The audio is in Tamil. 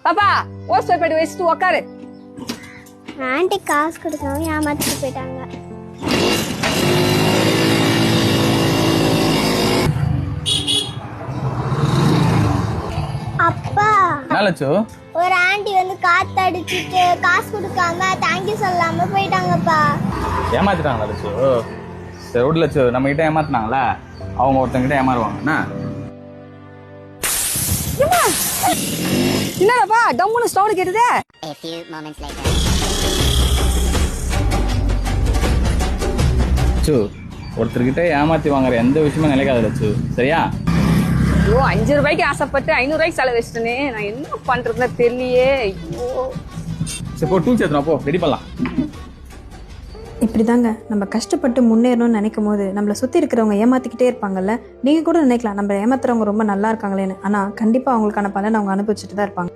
பாப்பா ஓஸ் பேப்பர் வச்சுட்டு உக்காரு. ஆண்டி காசு கொடுக்காம ஏமாத்திட்டு போயிட்டாங்க. அப்பா நாளச்சோ ஒரு ஆண்டி வந்து காத்து அடிச்சுட்டு காசு கொடுக்காம தேங்க்யூ சொல்லாம போயிட்டாங்கப்பா. ஏமாத்திட்டாங்களா லட்சோ? சரி விடு லட்சோ, நம்ம கிட்ட ஏமாத்தினாங்களா, அவங்க ஒருத்தங்கிட்ட ஏமாறுவாங்கண்ணா. என்னப்பா டம்முன்னு sound கேட்டுதே? A few moments later. லட்சோ, ஒருத்தர்கிட்ட ஏமாத்தி வாங்குற எந்த விஷயமும் நிலைக்காது லட்சோ, சரியா? ஐயோ 5 ரூபாய்க்கு ஆசைப்பட்டு 500 ரூபாய்க்கு செலவு வச்சிட்டனே, நான் என்ன பண்றதுன்னு தெரியலையே. ஐயோ சரி போ, டூல் சேர்த்துனா போ, ரெடி பண்ணலாம். இப்படி தாங்க நம்ம கஷ்டப்பட்டு முன்னேறணும்னு நினைக்கும் போது நம்மளை சுற்றி இருக்கிறவங்க ஏமாற்றிக்கிட்டே இருப்பாங்கல்ல. நீங்கள் கூட நினைக்கலாம் நம்ம ஏமாத்துறவங்க ரொம்ப நல்லா இருக்காங்களேன்னு, ஆனால் கண்டிப்பாக அவங்களுக்கான பலன் அவங்க அனுபவிச்சுட்டு தான் இருப்பாங்க.